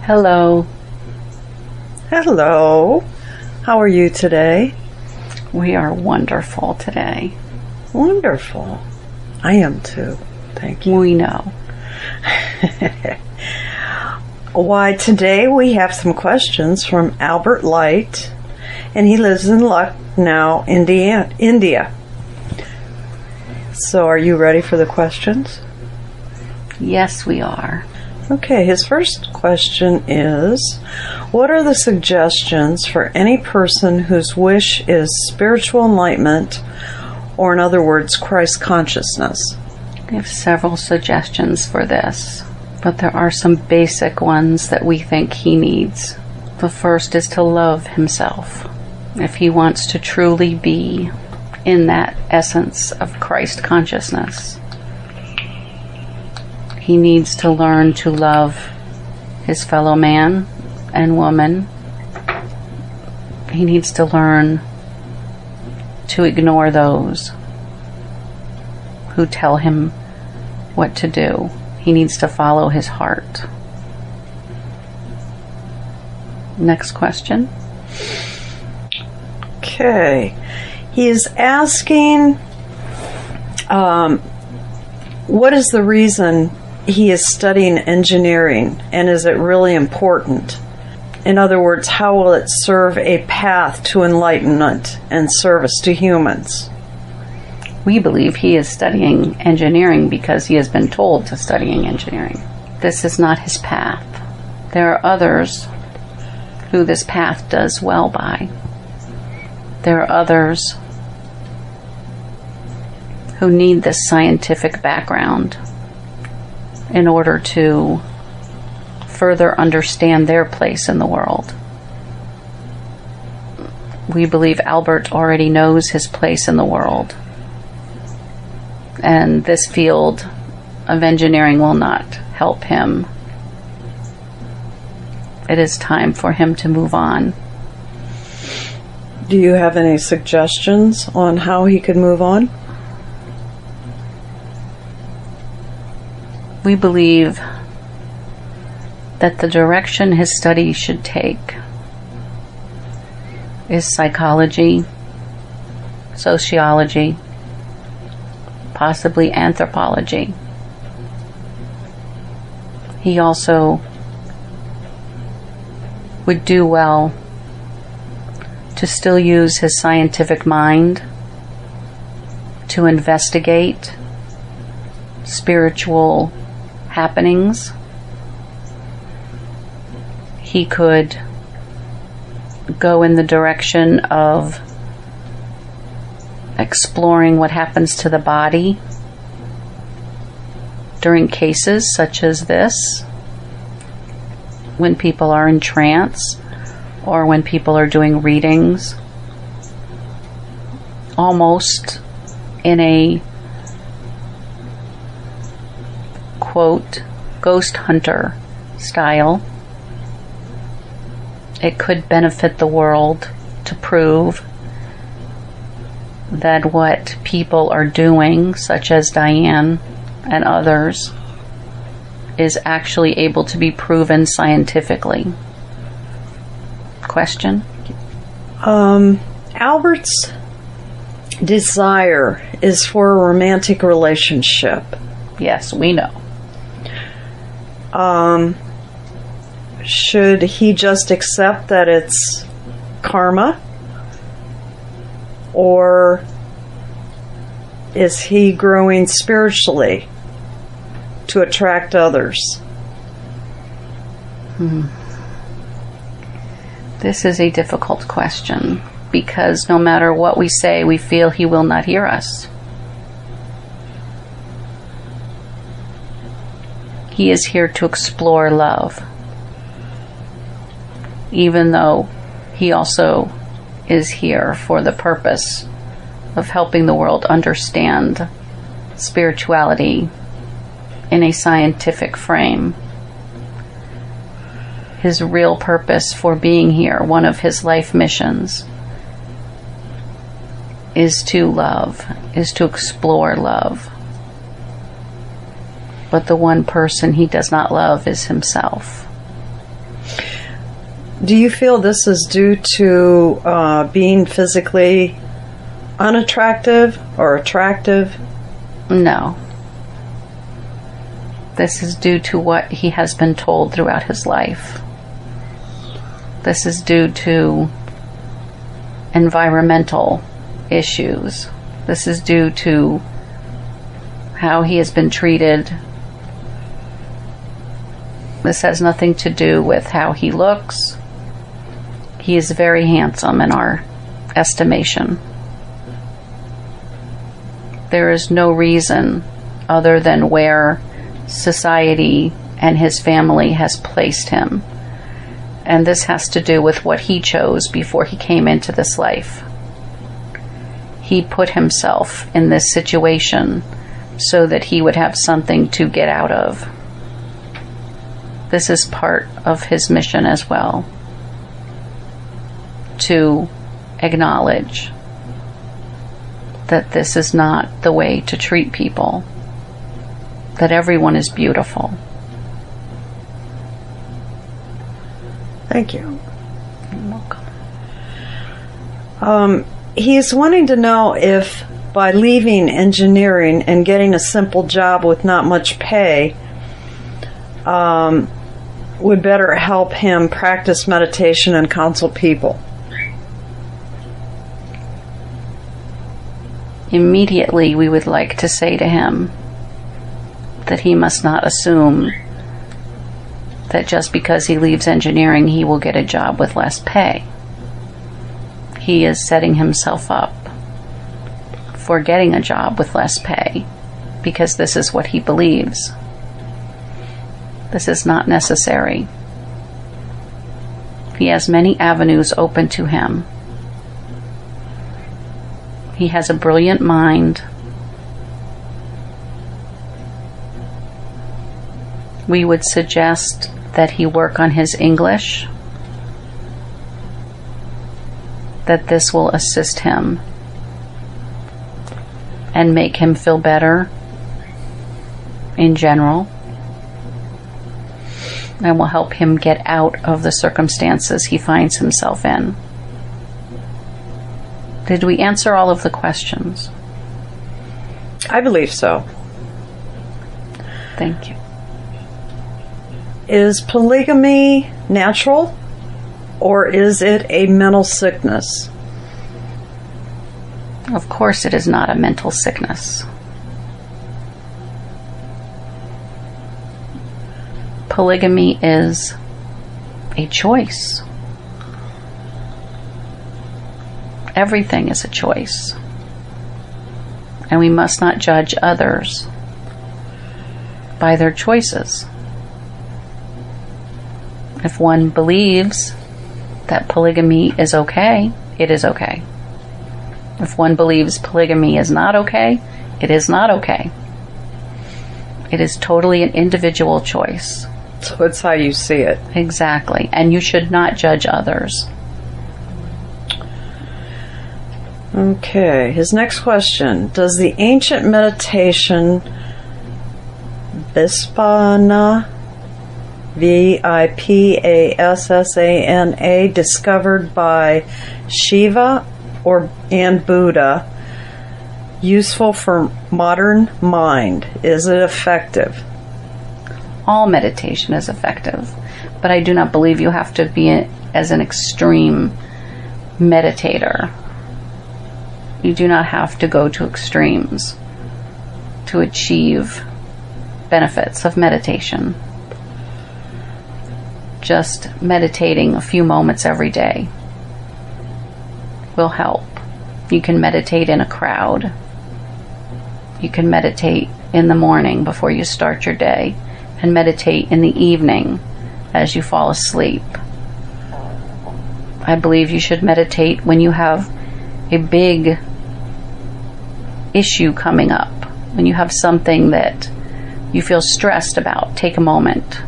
Hello. Hello. How are you today? We are wonderful today. Wonderful. I am too. Thank you. We know. Why, today we have some questions from Albert Light, and he lives in Lucknow, India. So are you ready for the questions? Yes, we are. Okay, his first question is, what are the suggestions for any person whose wish is spiritual enlightenment, or in other words, Christ consciousness? We have several suggestions for this, but there are some basic ones that we think he needs. The first is to love himself. If he wants to truly be in that essence of Christ consciousness, he needs to learn to love his fellow man and woman. He needs to learn to ignore those who tell him what to do. He needs to follow his heart. Next question. Okay. He is asking, what is the reason he is studying engineering, and is it really important? In other words, how will it serve a path to enlightenment and service to humans? We believe he is studying engineering because he has been told to studying engineering. This is not his path. There are others who this path does well by. There are others who need this scientific background in order to further understand their place in the world. We believe Albert already knows his place in the world, and this field of engineering will not help him. It is time for him to move on. Do you have any suggestions on how he could move on? We believe that the direction his study should take is psychology, sociology, possibly anthropology. He also would do well to still use his scientific mind to investigate spiritual happenings. He could go in the direction of exploring what happens to the body during cases such as this, when people are in trance or when people are doing readings, almost in a quote, ghost hunter style. It could benefit the world to prove that what people are doing, such as Diane and others, is actually able to be proven scientifically. Question? Albert's desire is for a romantic relationship. Yes, we know. Should he just accept that it's karma? Or is he growing spiritually to attract others? This is a difficult question because no matter what we say, we feel he will not hear us. He is here to explore love, even though he also is here for the purpose of helping the world understand spirituality in a scientific frame. His real purpose for being here, one of his life missions, is to love, is to explore love. But the one person he does not love is himself. Do you feel this is due to being physically unattractive or attractive? No. This is due to what he has been told throughout his life. This is due to environmental issues. This is due to how he has been treated. This has nothing to do with how he looks. He is very handsome in our estimation. There is no reason other than where society and his family has placed him. And this has to do with what he chose before he came into this life. He put himself in this situation so that he would have something to get out of. This is part of his mission as well, to acknowledge that this is not the way to treat people, that everyone is beautiful. Thank you. You're welcome. He's wanting to know if by leaving engineering and getting a simple job with not much pay would better help him practice meditation and counsel people. Immediately, we would like to say to him that he must not assume that just because he leaves engineering, he will get a job with less pay. He is setting himself up for getting a job with less pay because this is what he believes. This is not necessary. He has many avenues open to him. He has a brilliant mind. We would suggest that he work on his English, that this will assist him and make him feel better in general, and will help him get out of the circumstances he finds himself in. Did we answer all of the questions? I believe so. Thank you. Is polygamy natural, or is it a mental sickness? Of course it is not a mental sickness. Polygamy is a choice. Everything is a choice. And we must not judge others by their choices. If one believes that polygamy is okay, it is okay. If one believes polygamy is not okay, it is not okay. It is totally an individual choice. So it's how you see it. Exactly. And you should not judge others. Okay, his next question. Does the ancient meditation Vipassana, Vipassana, discovered by Shiva and Buddha, useful for modern mind? Is it effective? All meditation is effective, but I do not believe you have to be as an extreme meditator. You do not have to go to extremes to achieve benefits of meditation. Just meditating a few moments every day will help. You can meditate in a crowd. You can meditate in the morning before you start your day, and meditate in the evening as you fall asleep. I believe you should meditate when you have a big issue coming up, when you have something that you feel stressed about. Take a moment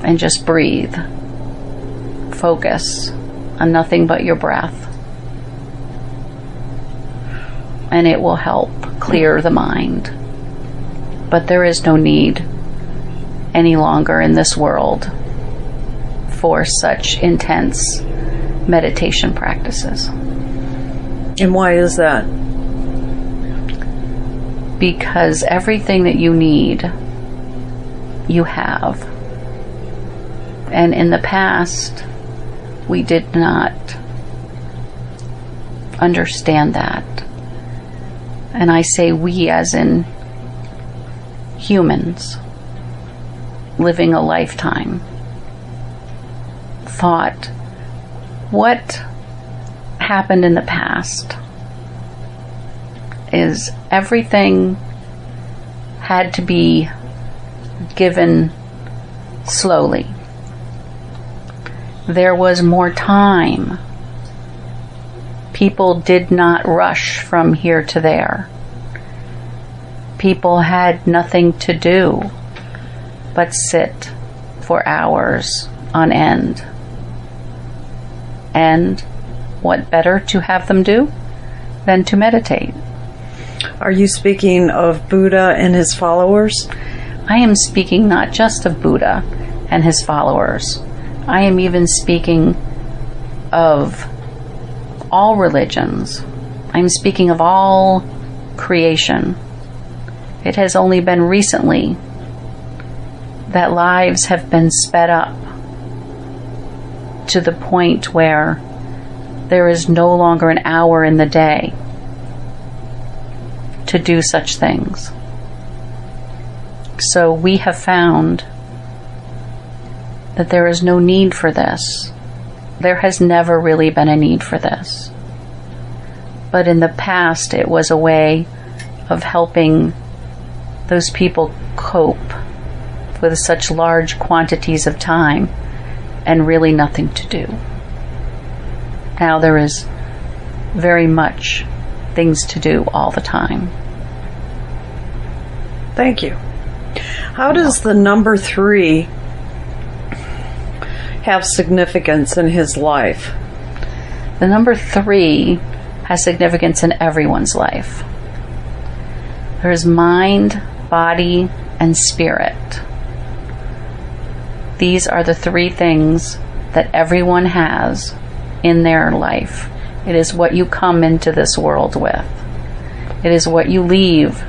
and just breathe. Focus on nothing but your breath, and it will help clear the mind. But there is no need any longer in this world for such intense meditation practices. And why is that? Because everything that you need, you have. And in the past, we did not understand that. And I say we as in humans living a lifetime thought, what happened in the past is everything had to be given slowly. There was more time. People did not rush from here to there. People had nothing to do but sit for hours on end. And what better to have them do than to meditate? Are you speaking of Buddha and his followers? I am speaking not just of Buddha and his followers. I am even speaking of all religions. I'm speaking of all creation. It has only been recently that lives have been sped up to the point where there is no longer an hour in the day to do such things. So we have found that there is no need for this. There has never really been a need for this. But in the past, it was a way of helping those people cope with such large quantities of time and really nothing to do. Now there is very much things to do all the time. Thank you. How does the number 3 have significance in his life? The number 3 has significance in everyone's life. There is mind, body, and spirit. These are the 3 things that everyone has in their life. It is what you come into this world with. It is what you leave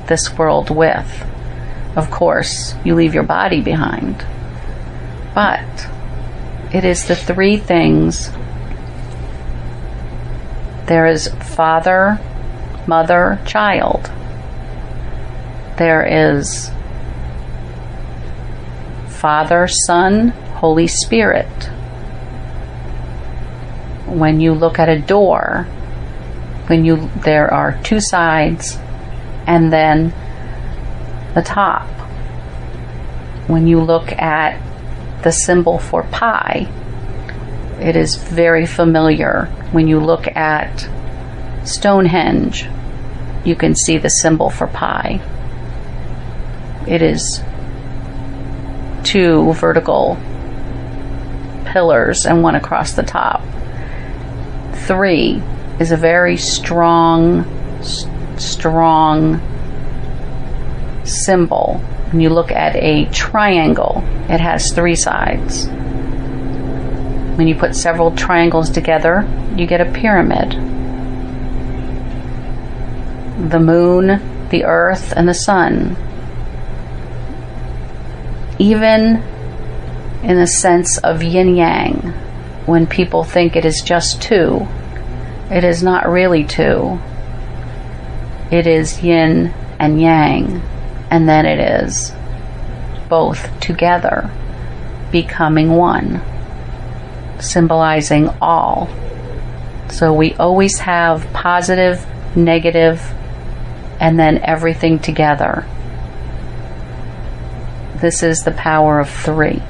this world with. Of course, you leave your body behind. But it is the 3 things. There is father, mother, child. There is Father, Son, Holy Spirit. When you look at a door, there are 2 sides and then the top. When you look at the symbol for pi, it is very familiar. When you look at Stonehenge, you can see the symbol for pi. It is 2 vertical pillars and 1 across the top. 3 is a very strong symbol. When you look at a triangle, it has 3 sides. When you put several triangles together, you get a pyramid. The moon, the earth, and the sun. Even in the sense of yin-yang, when people think it is just 2, it is not really 2. It is yin and yang, and then it is both together, becoming one, symbolizing all. So we always have positive, negative, and then everything together. This is the power of 3.